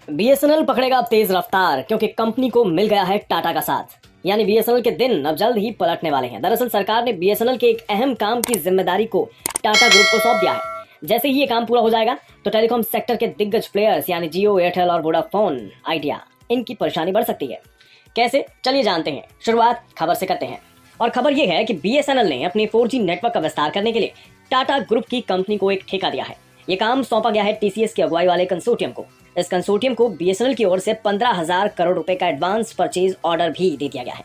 BSNL पकड़ेगा अब तेज रफ्तार क्योंकि कंपनी को मिल गया है टाटा का साथ। यानी बीएसएनएल के दिन अब जल्द ही पलटने वाले हैं। दरअसल सरकार ने बीएसएनएल के एक अहम काम की जिम्मेदारी को टाटा ग्रुप को सौंप दिया है। जैसे ही ये काम पूरा हो जाएगा तो टेलीकॉम सेक्टर के दिग्गज प्लेयर्स यानी जियो, एयरटेल और वोडाफोन आइडिया, इनकी परेशानी बढ़ सकती है। कैसे, चलिए जानते हैं। शुरुआत खबर से करते हैं और खबर यह है कि बीएसएनएल ने अपने 4G नेटवर्क का विस्तार करने के लिए टाटा ग्रुप की कंपनी को एक ठेका दिया है। ये काम सौंपा गया है टीसीएस की अगुवाई वाले कंसोर्टियम को। इस कंसोर्टियम को बीएसएनएल की ओर से 15,000 करोड़ रुपए का एडवांस परचेज ऑर्डर भी दे दिया गया है।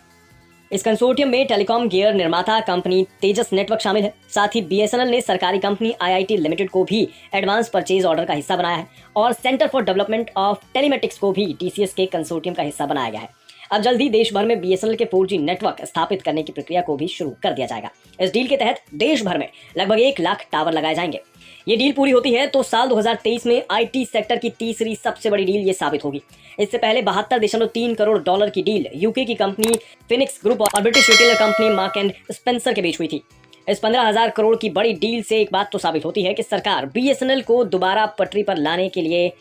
इस कंसोर्टियम में टेलीकॉम गियर निर्माता कंपनी तेजस नेटवर्क शामिल है। साथ ही बीएसएनएल ने सरकारी कंपनी आईआईटी लिमिटेड को भी एडवांस परचेज ऑर्डर का हिस्सा बनाया है और centre for development of telematics को भी टीसीएस के कंसोर्टियम का हिस्सा बनाया गया है। अब जल्द ही देश भर में बीएसएनएल के 4G नेटवर्क स्थापित करने की प्रक्रिया को भी शुरू कर दिया जाएगा। इस डील के तहत देश भर में लगभग 1 लाख टावर लगाए जाएंगे। ये डील पूरी होती है तो साल 2023 में आईटी सेक्टर की तीसरी सबसे बड़ी डील ये साबित होगी। इससे पहले 72.3 करोड़ डॉलर की डील यूके की कंपनी फिनिक्स ग्रुप और British retailer company mark and Spencer के बीच हुई थी। इस 15,000 करोड़ की बड़ी डील से एक बात तो साबित होती है कि सरकार बीएसएनएल को दोबारा पटरी पर लाने के लिए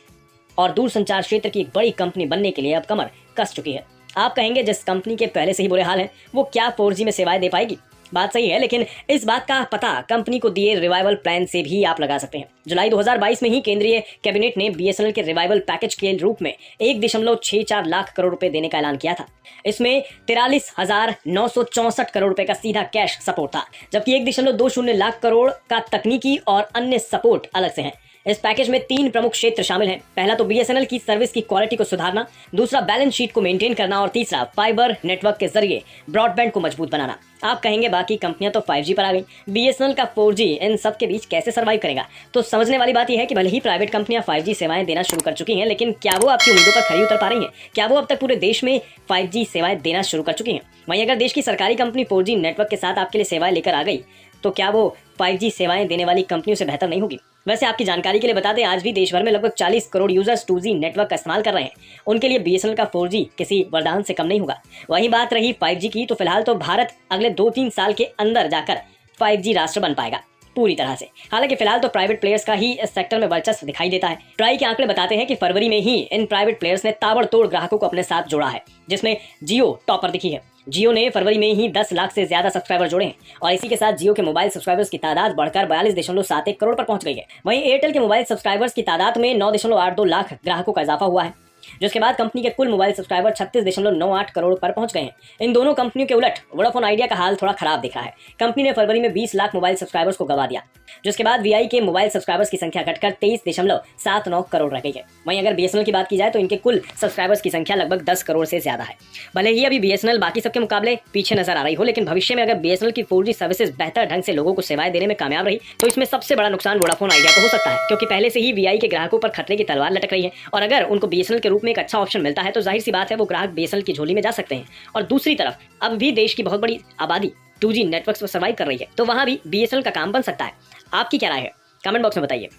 और दूरसंचार क्षेत्र की एक बड़ी कंपनी बनने के लिए अब कमर कस चुकी है। आप कहेंगे जिस कंपनी के पहले से ही बुरे हाल हैं वो क्या 4G में सेवाएं दे पाएगी? बात सही है, लेकिन इस बात का पता कंपनी को दिए रिवाइवल प्लान से भी आप लगा सकते हैं। जुलाई 2022 में ही केंद्रीय कैबिनेट ने बीएसएनएल के रिवाइवल पैकेज के रूप में 1.64 लाख करोड़ रुपए देने का ऐलान किया था। इसमें 43,964 करोड़ रुपए का सीधा कैश सपोर्ट था, जबकि 1.20 लाख करोड़ का तकनीकी और अन्य सपोर्ट अलग से है। इस पैकेज में 3 प्रमुख क्षेत्र शामिल हैं। पहला तो बीएसएनएल की सर्विस की क्वालिटी को सुधारना, दूसरा बैलेंस शीट को मेंटेन करना और तीसरा फाइबर नेटवर्क के जरिए ब्रॉडबैंड को मजबूत बनाना। आप कहेंगे बाकी कंपनियां तो 5G पर आ गई, बीएसएनएल का 4G इन सब के बीच कैसे सर्वाइव करेगा? तो समझने वाली बात यह है कि भले ही प्राइवेट कंपनियां 5G सेवाएं देना शुरू कर चुकी हैं, लेकिन क्या वो आपकी उम्मीदों पर खरी उतर पा रही हैं? क्या वो अब तक पूरे देश में 5G सेवाएं देना शुरू कर चुकी हैं? वहीं अगर देश की सरकारी कंपनी 4G नेटवर्क के साथ आपके लिए सेवाएं लेकर आ गई तो क्या वो 5G सेवाएं देने वाली कंपनियों से बेहतर नहीं होगी? वैसे आपकी जानकारी के लिए बता दें, आज भी देश भर में लगभग 40 करोड़ यूजर्स 2G नेटवर्क का इस्तेमाल कर रहे हैं। उनके लिए बीएसएनएल का 4G किसी वरदान से कम नहीं होगा। वहीं बात रही 5G की, तो फिलहाल तो भारत अगले 2-3 साल के अंदर जाकर 5G राष्ट्र बन पाएगा पूरी तरह से। हालांकि फिलहाल तो प्राइवेट प्लेयर्स का ही इस सेक्टर में वर्चस्व दिखाई देता है। ट्राई के आंकड़े बताते हैं कि फरवरी में ही इन प्राइवेट प्लेयर्स ने ताबड़तोड़ ग्राहकों को अपने साथ जोड़ा है, जिसमें जियो टॉपर दिखी है। जियो ने फरवरी में ही 10 लाख से ज्यादा सब्सक्राइबर जोड़े हैं और इसी के साथ जियो के मोबाइल सब्सक्राइबर्स की तादाद बढ़कर 42.71 करोड़ पर पहुंच गई है। वहीं एयरटेल के मोबाइल सब्सक्राइबर्स की तादाद में 9.82 लाख ग्राहकों का इजाफा हुआ है, जिसके बाद कंपनी के कुल मोबाइल सब्सक्राइबर 36.98 करोड़ पर पहुंच गए हैं। इन दोनों कंपनियों के उलट वोडाफोन आइडिया का हाल थोड़ा खराब दिख रहा है। कंपनी ने फरवरी में 20 लाख मोबाइल सब्सक्राइबर्स को गंवा दिया, जिसके बाद वीआई के मोबाइल सब्सक्राइबर्स की संख्या घटकर 23.79 करोड़ रह गई है। वहीं अगर बीएसएनएल की बात की जाए तो इनके कुल सब्सक्राइबर्स की संख्या लगभग 10 करोड़ से ज्यादा है। भले ही अभी बीएसएनएल बाकी सबके मुकाबले पीछे नजर आ रही हो, लेकिन भविष्य में अगर बीएसएनएल की 4G सर्विसेज बेहतर ढंग से लोगों को सेवाएं देने में कामयाब रही तो इसमें सबसे बड़ा नुकसान वोडाफोन आइडिया को हो सकता है, क्योंकि पहले से ही वीआई के ग्राहकों पर खतरे की तलवार लटक रही है और अगर उनको बीएसएनएल के रूप में एक अच्छा ऑप्शन मिलता है तो जाहिर सी बात है वो ग्राहक बीएसएनएल की झोली में जा सकते हैं। और दूसरी तरफ अब भी देश की बहुत बड़ी आबादी 2G नेटवर्क्स पर सर्वाइव कर रही है, तो वहां भी बीएसएनएल का काम बन सकता है। आपकी क्या राय है? कमेंट बॉक्स में बताइए।